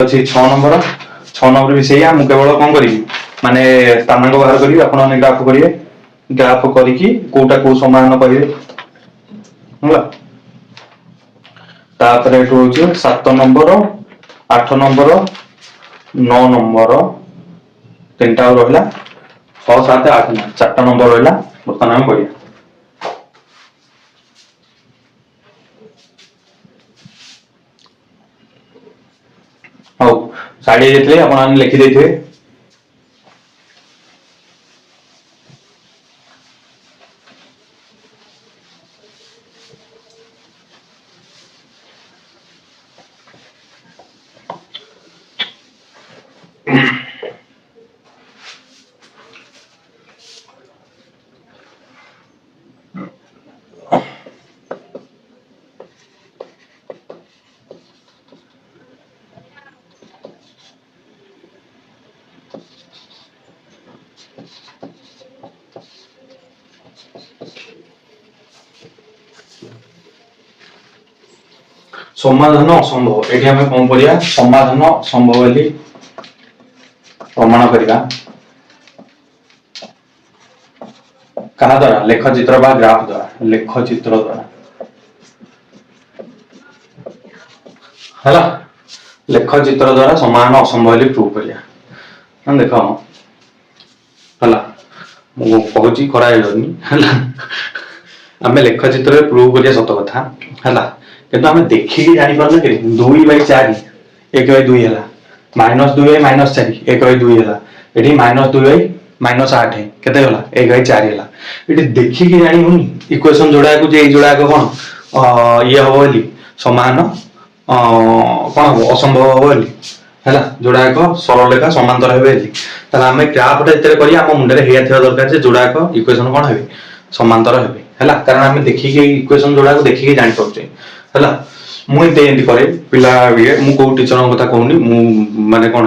अच्छी 6 number 6 number भी सही मु केवल कौन करी माने स्थानांक बाहर करी आपण माने ग्राफ करिए ग्राफ करिकी कोटा को समान करिए होला तापर एटु होची 7 नंबर 8 नंबर 9 नंबर तीनटा रहला 6 7 8 9 4टा नंबर रहला बर्तमान हम करिया हौ साडी जेतले आपण लिखि देथे समाधान असंभव एठी हमें कौन करिया समाधान असंभव बोली प्रमाण करिया कहा द्वारा लेख चित्र बा ग्राफ द्वारा लेख चित्र द्वारा हला लेख चित्र द्वारा समाधान असंभव बोली प्रूव करिया हम देखो हला मु कहूची करा जनी हला हमें लेख चित्र प्रूव करिया सत कथा हला किंतु हमें देखिए जानी पारना कि 2/4 1/2 हैला -2 -4 1/2 हैला एठी -2 -8 केते होला 1/4 हैला एठी देखि कि जानी हुनी इक्वेशन जोड़ा को जे जोड़ा को कोन ये हो बोली समान कोन हो असंभव हो बोली हैला जोड़ा को सरल रेखा समांतर हेबे तला हमें ग्राफ रे करी हम मुंडे रे हेया थिया दरकार जे जोड़ा को इक्वेशन कोन हेबे समांतर हेबे हैला कारण हमें देखि कि इक्वेशन जोड़ा को देखि कि जानि पड़छे हला मु एंती करे पिला ये मु को टीचर कथा कहूनी मु माने कोन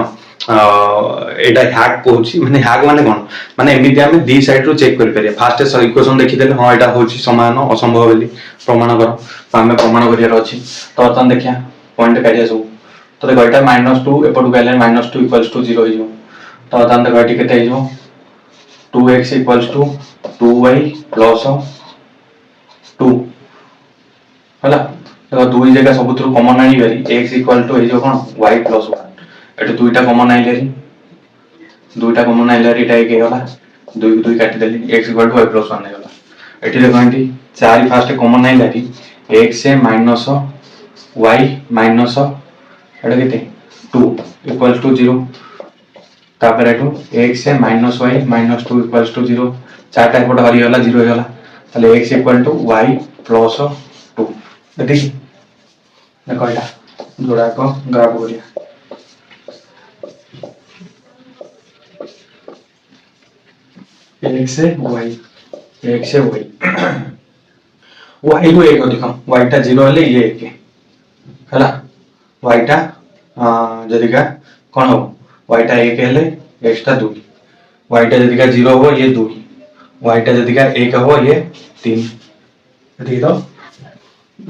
एटा हैक कहूची माने हैक माने कोन माने एमिति हम दी साइड रो चेक कर परिया फास्ट इक्वेशन देखि देले हां एटा होची समान असंभव बोली प्रमाण करो तो हमें प्रमाण करिया अछि तो तन देखिया पॉइंट काढिया सब तो देखो एटा -2 एपटु गले -2 = 0 हो तो तन देखो एटी केते हो 2x = 2y + 2 हला तो दुई जगह सब कमन आनी बेरी x = जो कोन y + 1 एटा दुईटा कमन आइलेरी दुईटा कमन आइलेरी एटा एक होला 2 को 2 काटि देली x = y + 1 होला एटी देखो एंटी 4 फास्ट कमन आइलेरी x से माइनस y माइनस एटा केते 2 = 0 तापर एटू x से -y -2 = 0 चारटा एपट हरि होला 0 होला ताले x = y + 2 देखि देखो एटा जोड़ा को ग्राफ करिया x से y y को एक देखो y टा 0 हले ये एक हला y टा जदी का कोन हो y टा 1 हले x टा 2 y टा जदी का 0 हो ये 2 y टा जदी का 1 हो ये 3 ठीक है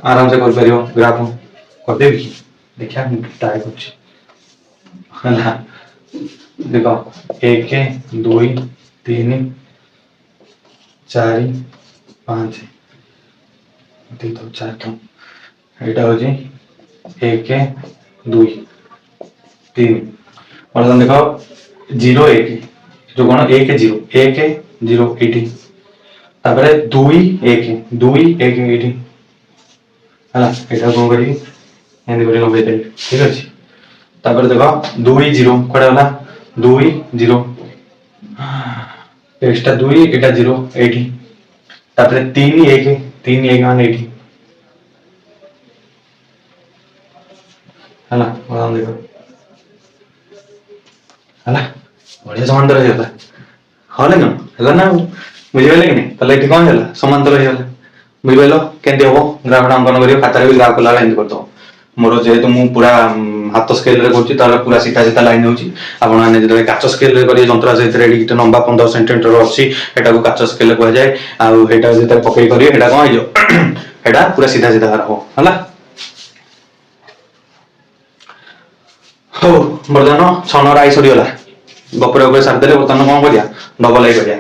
आराम से कर परियो ग्राफ करते भी देखिए ट्राई कुछ हला देखो 1 2 3 4 5 ठीक तो 4 तो एटा हो जी 1 2 3 और हम देखो 0 1 जो कोन 1 0 1 0 80 तापर 2 1 2 1 80 हला एटा कोन करी एंदी करी नबे दे ठीक अछि तापर देखो 2 0 कोडा होला 2 0 एक्स्ट्रा 2 एटा 0 80 तापर 3 1 3 1 मान 80 हला और देखो हला बढ़िया समांतर हे होला हले न हला ना बुझिबे कि नै तले एठी कोन होला समांतर हे होला बुझिबेलो केंदे हो ग्राफ अंकन करियो खाता रे ग्राफ कला एंदी करतो मोर जेहेतु मु पूरा हाथ स्केल रे करछि तार पूरा सीधा सीधा लाइन होछि आपण माने जे काच स्केल रे करियो जंत्र से रेडी किटे लंबा 15 सेंटीमीटर अछि एटा को काच स्केल कहै जाय आ हेटा जे पकई करियो हेटा कोन आइयो हेटा पूरा सीधा सीधा हो हला ହଉ ବର୍ତ୍ତମାନ 6 ନମ୍ବର ଆଇ ସରିଗଲା। ଗପରେ ଉପରେ ସାରିଦେଲେ ବର୍ତ୍ତମାନ କଣ କରିବା? ଡବଲ ଆଇ କରିବା।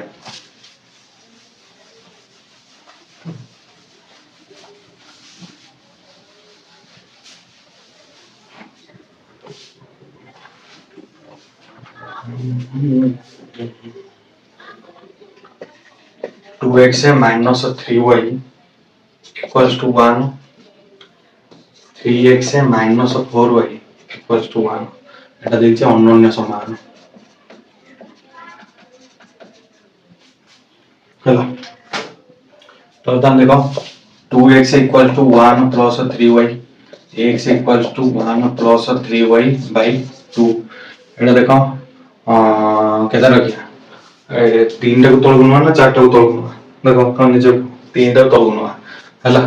Two X minus 3y equals to 1, 3x minus 4y equals to 1। এটা দিয়েছে অনন্য সমান ହେଲା। तो दान देखो 2x equal to 1 plus 3y, x equals to 1 plus 3y by 2। एटा देखो केता रखिया ए 3 टा को तळ गुणवा ना 4 टा को तळ गुणवा? देखो कौन निजे 3 टा को तळ गुणवा हैला।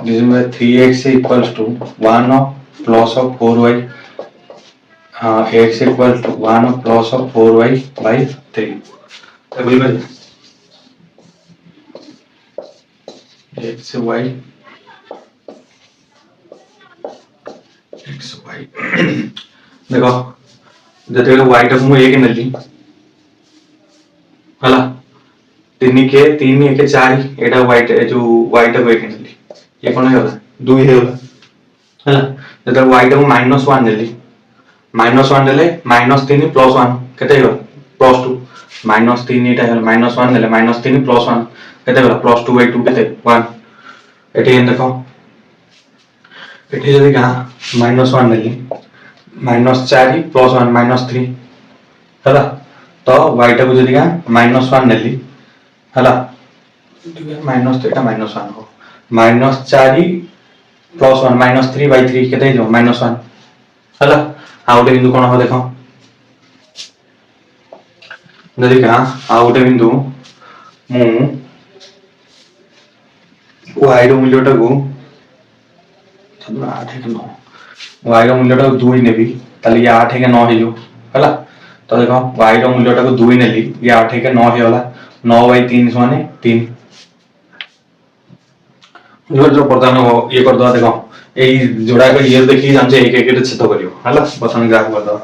जिसमें 3x equals to 1 plus 4y, x equals to 1 plus 4y by 3। बुझ पाइल एक्स वाई देखो जब वाई टाक मुझे एक नेली हला 3 के 3 1 4 एटा वाई जो वाई टाक एक नेली ये कोन होला 2 हे होला हला। जब वाई टाक -1 नेली -1 नेले -3 + 1 केते होला +2 -3 एटा होला -1 नेले -3 + 1 केते होला +2 बाई 2 केते 1। एटी देखो एटी जदी का -1 नेली -4 + 1 -3 हला। तो y टा को जदी का -1 नेली हला माइनस एटा -1 हो -4 + 1 -3/3 केते जो -1 हला। आ गोटे बिंदु कोन हो देखो जदी का आ गोटे बिंदु मु y रो मूल्यटा को 8 के 9 y रो मूल्यटा को 2 नेबी ताली ये 8 के 9 हे जो हला। तो देखो y रो मूल्यटा को 2 नेली ये 8 के 9 हे होला 9/3 माने 3। जो प्रधान ये कर दो देखो एई जोड़ा को ये देखि जानजे एक एक छेद करियो हला। प्रथम ग्राफ कर दो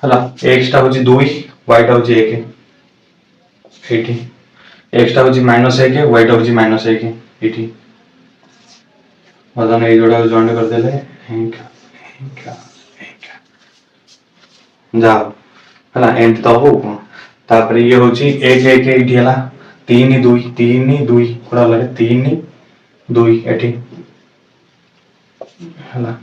हला। x टा होची 2 y टा होची 1 एठी x टा होची -1 y टा होची -1 एठी मतलब ए जोड़ा को जॉइन कर देले जा हला एंड तो हो तापर ये होची 1 1 एठी हला 3 2 3 2 कोडा लगे 3 2 एठी हला।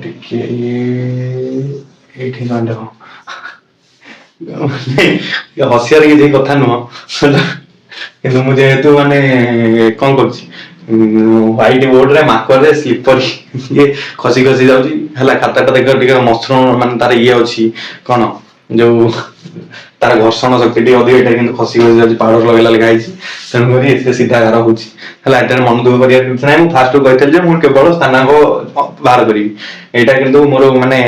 ठीक है ये ठीक है देखो हसियार की देख कथा नुह किंतु मुझे हेतु माने कौन करछि व्हाइट बोर्ड रे मार्कर रे स्लिपर ये खसी खसी जाउची हला। खाताटा देख टिके मसरूम माने तार ये अछि कोन जो तार घर्षण शक्ति टी अधिक एटा किंतु खसी खसी जाउची पाउडर लगेला लगाई छी तन करी एते सीधा गारा होची हला। एटा मन दुख करिया किछ नै मु फास्ट कहतल जे मु केवल स्थानांक बाहर करी एटा किंतु मोर माने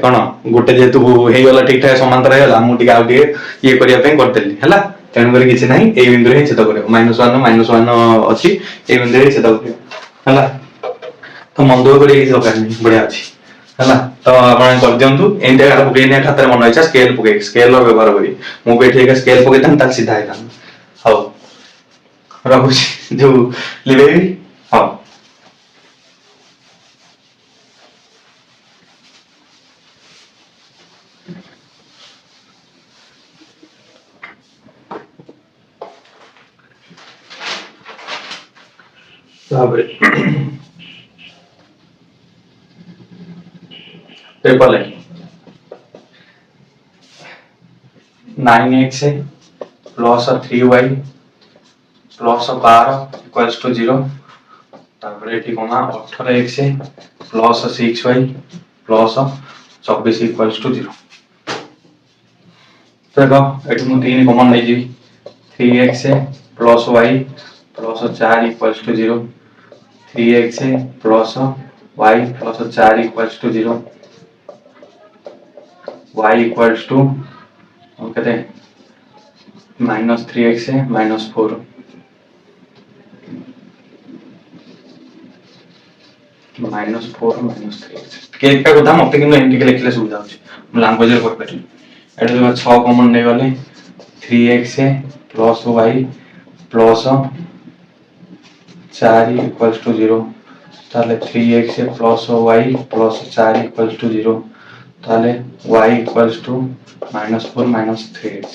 कोन गोटे जेतु हे गला ठीक ठाक समांतर हे गला मु टिके आ टिके ये करिया पे करतली हला। तन करी किछ नै ए बिंदु रे छेद करियो -1 अछि ए बिंदु रे छेद करियो हला। तो मन दुख करी किछ दरकार नै बढ़िया अछि हला। तो आपण कर दियंतु एंडे गार पकेने खातर मन इच्छा स्केल पके स्केल रो व्यवहार करी मु पे ठीक स्केल पके तन सीधा है हाउ रखुची जो लिबेबी हाउ। पेपर line 9x plus 3y plus 12 equals to 0 तापर एठी कोना 18x plus 6y plus 24 equals to 0। तो देखो एठी मु 3 कॉमन नै जी 3x plus Y plus 4 equals to 0, 3x plus Y plus 4 equals to 0, y equals to कहते हैं -3x -4, -4 -3x केटा कथा मते कि एमटी के लिखले सुविधा हो लैंग्वेज रे कर पारी एटा 6 कॉमन नै गले 3x plus Y plus 4 equals to 0 ताले 3x plus Y plus 4 equals to 0 ताले y इक्वल्स टू -4 -3x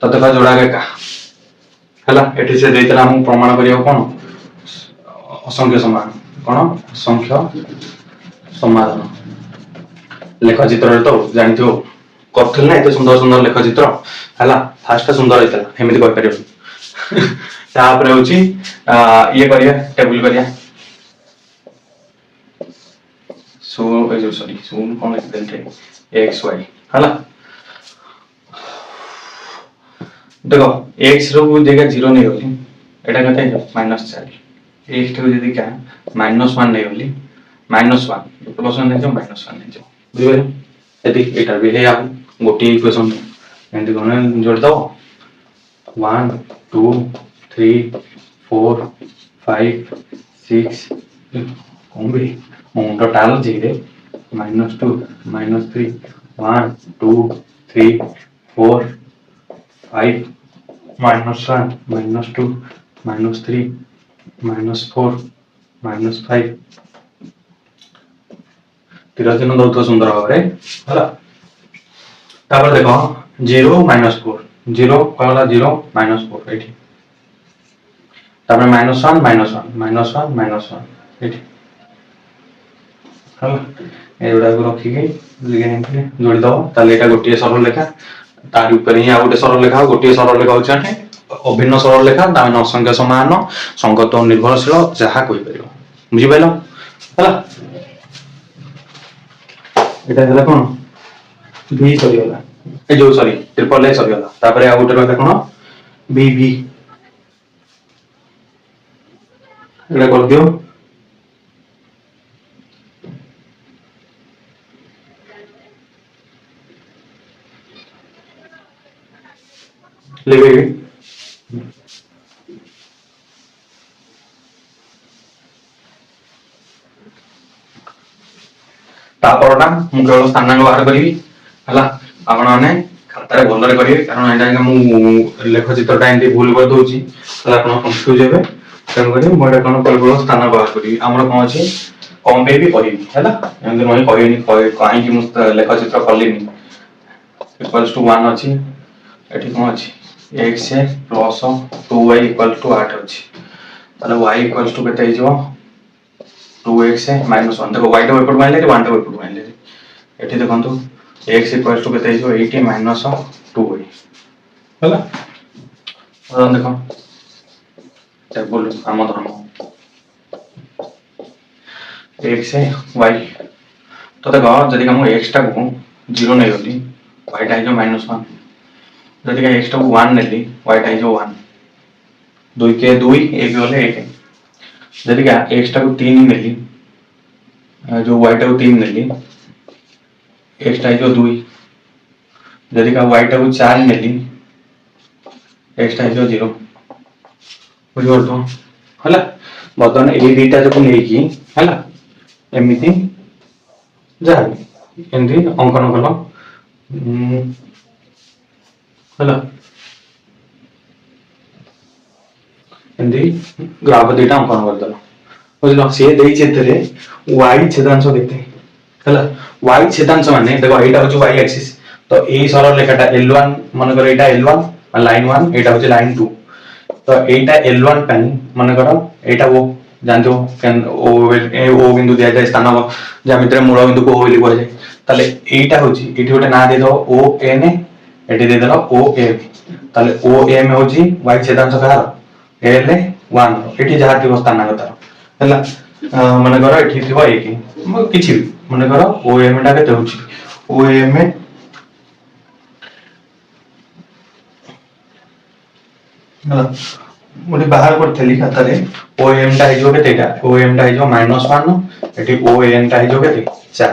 तो देखा जोड़ा के का हला एठी से देतला हम प्रमाण करियो कोन असंख्य समान कोन असंख्य समाधान लेख चित्र तो जानथियो करथल ना एते सुंदर सुंदर लेख चित्र हला फास्ट सुंदर हेतला हेमिति कर परियो तापर होची ये करिया टेबल करिया सो जो सॉरी सोन कोन लिख देते x y हला देखो x रो जगह 0 नहीं होली एटा कहते हैं -4 x to यदि क्या -1 नहीं होली -1 प्लस 1 नहीं जो -1 नहीं जो बुझिबे यदि एटा भी है आप गोटी इक्वेशन एंड कोन जोड़ दो 1 2 3 4 5 6 कौन भी मुंडो टाल जीरे -2 -3 1 2 3 4 5 -1 -2 -3 -4 -5 तीर चिन्ह दौथ सुंदर भाव हला तापर देखो 0 -4 0 कहला 0 -4 एठी तापर -1 -1 -1 -1 एठी हला एडा को रखी के जोड़ी दो ताले एटा गोटिए सरल लेखा तार ऊपर ही आ गोटे सरल लेखा गोटिए सरल लेखा होछाटे अभिन्न सरल लेखा दान असंख्य समान संगत निर्भरशील जहा कहि परियो बुझि पाइलो हला एटा हला कोन बी सरियला ए जो सॉरी ट्रिपल ए सरियला तापर आ गोटे रहला कोन बी बी एटा कर दियो लेबे तापरटा मु केवल स्थानांक बाहर करी हला आपण माने खाता रे भलरे करिवे कारण एटा मु लेख चित्रटा एंती भूल कर दोची हला आपण कंफ्यूज हेबे तन करी मोडा कोन केवल स्थानांक बाहर करी हमर कोन अछि कम पे भी करी हला एंती नय कहिनी काई कि मु लेख चित्र करलिनी इक्वल्स टू 1 अछि एठी कोन अछि x plus 2y equal to 8 अछि ताले y इक्वल्स टू केते हिजो 2x -1 देखो y टा ऊपर माइले 1 टा ऊपर माइले एठी देखंतु x इक्वल्स टू केते हिजो 80 -2y हला और देखो टेबल हम धर्म x y तो देखो जदि हम x टा को 0 नै होली y टा हिजो -1 जदि का x टा को 1 नेली y टा हिजो 1 2 के 2 1 होले 1 जदि का x टा को 3 नेली जो y टा को 3 नेली x टा हिजो 2 जदि का y टा को 4 नेली x टा हिजो 0 बुझो तो हला बतन ए बीटा जो नै की हला एमिति जा एंदी अंकन कलो हला एंदी ग्राफ डेटा अंकन कर दलो बुझलो से देई छेतरे y छेदांश केते हला y छेदांश माने देखो एटा हो y एक्सिस तो ए सरल रेखाटा l1 मन कर एटा l1 और लाइन 1 एटा हो लाइन 2 तो एटा l1 टाइम मन कर एटा वो जानतो ओ बिंदु दिया जाय स्थान ज्यामिति मूल बिंदु को होली कह जाय ताले एटा होची एठी गोटे ना दे दो o n एठी दे देलो o m ताले o m होची y छेदांश कहार l 1 एठी जहा थी स्थान तार हला मन कर एठी थिबो एक किछि मन कर o m टा केते होची o m ହେଲା मुझे बाहर करथली खाता रे ओएम टा हिजो केते एटा ओएम टा हिजो -1 एठी ओएन टा हिजो केते 4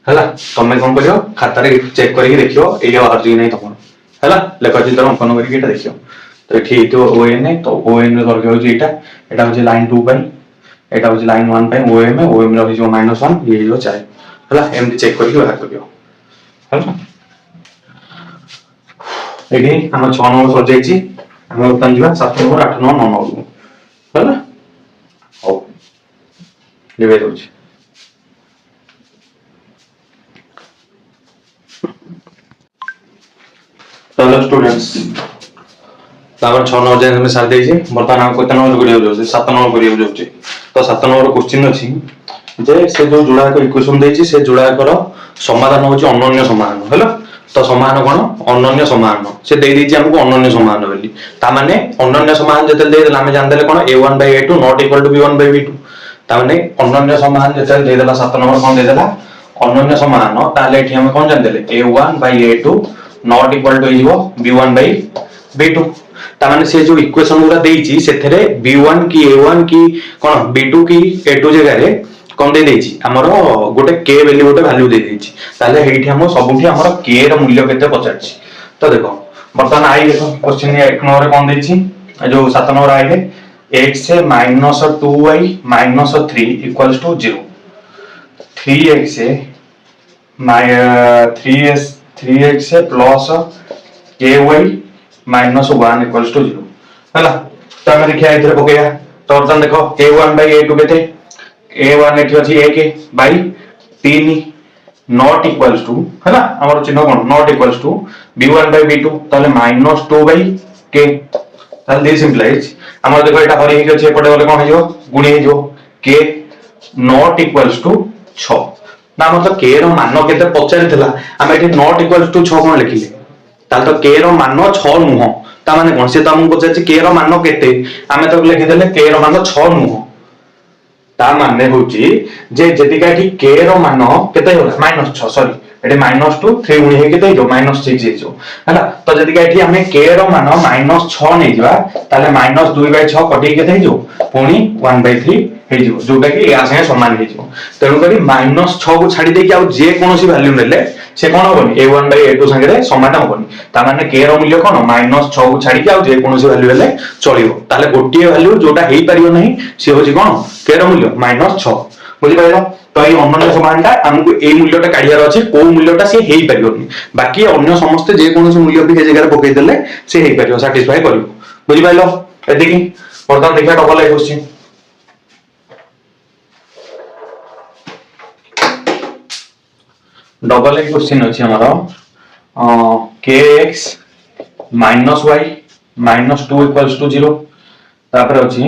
हला तमे कोन करियो खाता रे चेक करके देखियो एया बाहर जी नै तमन हला लेखा चित्र अंकन करके एटा देखियो तो एठी तो ओएन है तो ओएन रे करके होजी एटा एटा होजी लाइन 2 पर एटा होजी लाइन 1 पे ओएम है ओएम रे हिजो -1 ये हिजो 4 हला एमडी चेक करके बाहर करियो हला एठी हम 6 नंबर सर जाईची हम बर्तन जीवा 7 नंबर 8 नंबर 9 नंबर हला हो लिवे दोची चलो स्टूडेंट्स तापर 6 नंबर जाय हम सार देजी बर्तन हम कोते नंबर करियो जो 7 नंबर करियो जो तो 7 नंबर क्वेश्चन अछि जे से जो जुड़ा को इक्वेशन देछि से जुड़ा कर समाधान होछि अनन्य समाधान हला तो समाधान कोन अनन्य समाधान से दे देछि हमको अनन्य समाधान बोली ता माने अनन्य समाधान जते दे देला हम जान देले कोन a1 by a2 not equal to b1 by b2 ता माने अनन्य समाधान जते दे देला 7 नंबर कोन दे देला अनन्य समाधान ताले एठी हम कोन जान देले a1 by a2 not equal to इहो b1 by b2 ता माने से जो इक्वेशन पूरा देछि सेथरे b1 की a1 की कोन b2 की a2 जगह रे कोन दे देछि हमरो गोटे k वैल्यू गोटे वैल्यू दे देछि ताले हेठी हम सबुठी हमरो k र मूल्य केते पचाछि तो देखो बर्तन आई देखो क्वेश्चन 1 नंबर कोन देछि जो 7 नंबर आई है x से -2y -3 इक्वल्स टू 0 3x से 3x से प्लस ky -1 इक्वल्स टू 0 हला तो हम देखिया इधर पकेया तो बर्तन देखो a1 by a2 केते a1 एठी अछि a के बाय 3 नॉट इक्वल्स टू हैला हमर चिन्ह कोन not equals to b1 by b2 ताले -2 by k ताले दिस इंप्लाइज हमर देखो एटा हरि हे अछि एपटे बोले कोन हेजो गुणी हेजो k नॉट इक्वल्स टू 6 ना मतलब k रो मान केते पचारितला हम एठी नॉट इक्वल्स टू 6 कोन लिखिले ताल तो k रो मान 6 नुह ता माने कोन से त हमको पचाछि k रो मान केते हमें तो लिखि देले k रो मान 6 नुह ता माने होची जे जति काठी k रो मान केते होला -6 सॉरी एटे -2 3 गुणी हे केते जो -6 जेजो हला तो जति काठी हमें k रो मान -6 नै जिबा ताले -2/6 कटि केते जो पुनी 1/3 हे जो जोटा कि या संगे समान हे जो तेनु करी -6 को छाडी दे कि आ जे कोनोसी वैल्यू नेले से कोन होबनी a1 by a2 संगे रे समान होबनी ता माने k रो मूल्य कोन -6 को छाडी कि आ जे कोनोसी वैल्यू हेले चलिबो ताले गोटिए वैल्यू जोटा हेई परियो नहीं से होची कोन k रो मूल्य -6 बुझि पाइलो तो এই অনন্য সমানটা हमको এই মূল্যটা কাঢ়িয়ার আছে কোন মূল্যটা সে হেই পারিবনি বাকি অন্য সমস্ত যে কোনসি মূল্য বি এই জায়গায় পকাই দেলে সে হেই পারিব স্যাটিসফাই করিব বুঝি পাইলো এদিকে বর্তমান দেখা ডবল আই কোশ্চেন डबल एक क्वेश्चन अछि हमरो kx -y -2 = 0 तापर अछि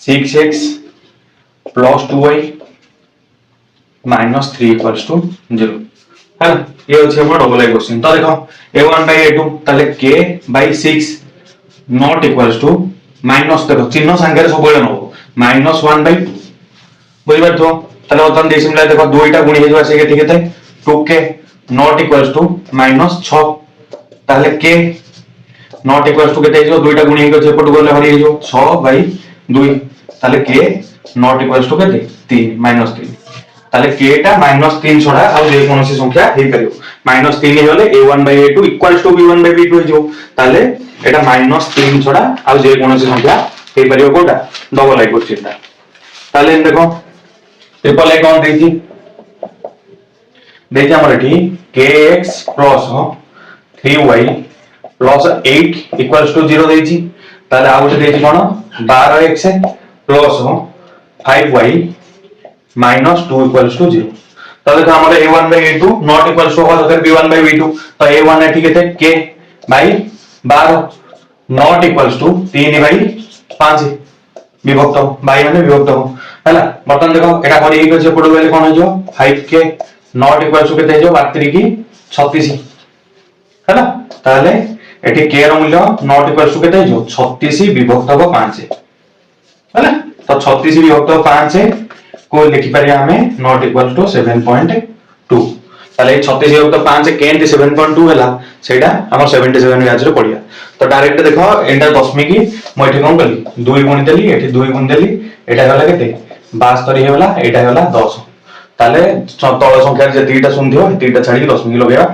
6x + 2y -3 = 0 है ये अछि हमर डबल एक क्वेश्चन तो देखो a1 by a2 ताले k/6 not equals to minus देखो चिन्ह संख्या रे सब बेले नो -1/2 बुझि बात तो ताले बतन दे सिमला देखो दुईटा गुणी हे जो आसे केते केते 2k not equals to -6 ताले k not equals to केते जो दुईटा गुणी हे जो एपट गले हरि जो 6/2 ताले k not equals to केते 3 -3 ताले k टा -3 छोडा आ जे कोनोसी संख्या हे करियो -3 हे होले a1 by a2 equals to b1 by b2 हे जो ताले एटा -3 छोडा आ जे कोनोसी संख्या हे करियो कोटा डबल आई क्वेश्चन ता ताले देखो ट्रिपल ए कोन देछि देछि हमर एठी kx + 3y + 8 = 0 देछि ताले आ गोटे देछि कोन 12x + 5y -2 = 0 तो देखो हमर a1 by a2 not equals to होगा अगर b1 by b2 तो a1 है ठीक है k by 12 not equals to 3/5 विभक्त बाई माने विभक्त हो हैला बर्तन देखो एटा करी हे छै पडो बेले कोन हो जो 5k not equals to केते जो 32 की 36 हैला ताले एठी k रो मूल्य not equals to केते जो 36 विभक्त 5 हैला तो 36 विभक्त 5 को लिखि पारे हमें not equals to 7.2 ताले 36 युक्त 5 केंति 7.2 हैला सेटा हमर 77 ब्याच रे पड़िया। तो डायरेक्ट देखो एंटा दशमी की मु एठी कोन कली 2 गुण देली एठी 2 गुण देली एटा होला केते 72 हेला एटा होला 10। ताले तळ संख्या जेतिटा शून्य थियो एतिटा छाडी दशमी लगेया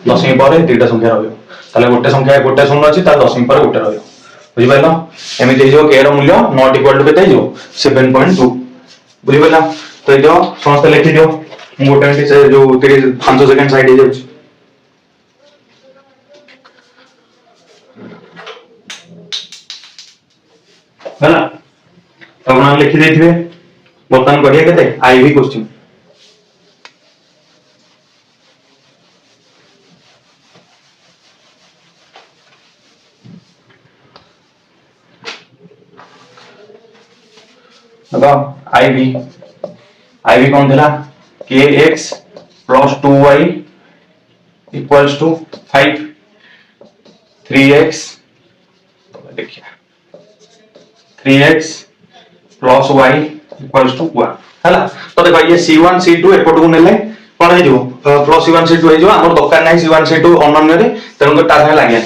दशमी पर एतिटा संख्या रहयो। ताले गोटे संख्या गोटे शून्य अछि ता दशमी पर गोटे रहयो। बुझि पाइलो एमिति जो के रो मूल्य नॉट इक्वल टू केते जो 7.2 बुझि पाइला। तो जो समस्त लिखि दियो मोटा से जो 5 सेकंड साइड हो जाउछ हैला। तो आपण लिखि देथिबे बर्तन करिया केते आईवी क्वेश्चन आईवी आईवी कौन थिला kx plus 2y equals to 5 3x देखिए 3x plus y equals to 1 हैला। तो देखो ये c1 c2 एपट को नेले कोन हे जो प्लस c1 c2 हे जो हमर दरकार नै c1 c2 अनन्य रे तेन को ता संगे लागिया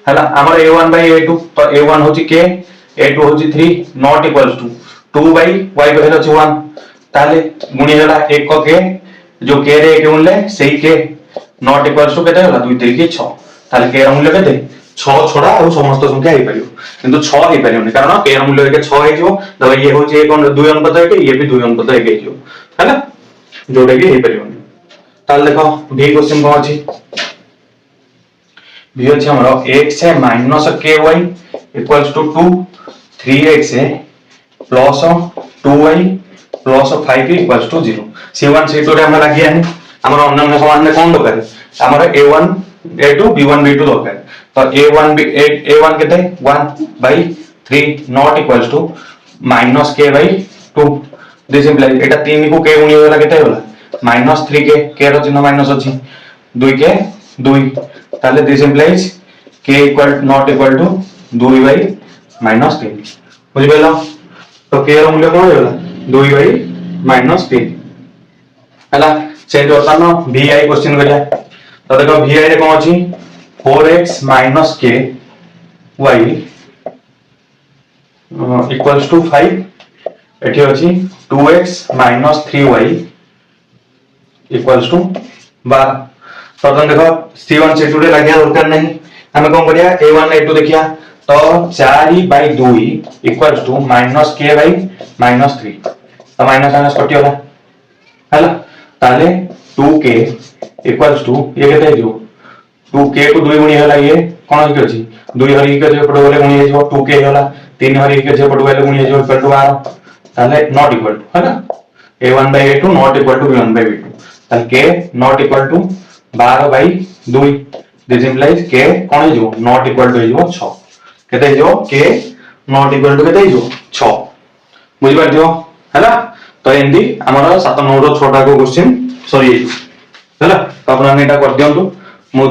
हैला। हमर a1 by a2 तो a1 होची k a2 होची 3 not equals to 2 by y को हेलो 1 ताले गुणी होला 1 को के जो के रे के मूल्य सेही के नॉट इक्वल्स टू केते होला 2 3 के 6 ताले के रा मूल्य केते 6 छोड़ा और समस्त संख्या हे परियो किंतु 6 हे परियोनी कारण के रा मूल्य के 6 हे जो तो ये होची एक 2 अंक पद है ये भी 2 अंक पद है जो हैला जोड़े के हे परियोनी। ताले देखो बी क्वेश्चन को अछि बी अछि हमरो x है -ky इक्वल्स टू 2 3x है plus 2y plus 5 equals to 0 c1 c2 रे हमरा लागिया है हमर अनन्य समान में कोन दरकार हमर a1 a2 b1 b2 दरकार। तो a1 a1 केते 1 by 3 not equals to -k/2 this implies एटा 3 को k गुणी होला केते होला -3k रो चिन्ह माइनस अछि 2 के 2 ताले this implies k equal not equal to 2 by -3 बुझि गेलो। तो k रो मूल्य कोन होला 2 by -3 हैला। से वर्तमान vi क्वेश्चन करिया। तो देखो vi रे कोन अछि 4x - k y equals to 5 एठी अछि 2x - 3y इक्वल्स टू 12। तो देखो c1 c2 रे लागिया दरकार नहीं हमें कोन करिया a1 a2 देखिया तो 4/2 इक्वल्स टू -k/-3 तो माइनस कटि होला हैला। ताले 2k इक्वल्स टू ये केते जो 2k को 2 गुणी होला ये कोन होई अछि 2 हरि के जे पड बोले गुणी हे जो 2k होला 3 हरि के जे पड बोले गुणी हे जो इक्वल टू 12 ताले नॉट इक्वल टू हैला a1 by a2 not equal to b1 by b2 ताले k not equal to 12/2 this implies k कोन हे जो नॉट इक्वल टू हे जो 6 केते जो k नॉट इक्वल टू केते जो 6 बुझि पारथियो हैला। तो एंडी हमर 7 9 रो 6 टा को क्वेश्चन सॉरी हैला। तो आपन एटा कर दियंतु मु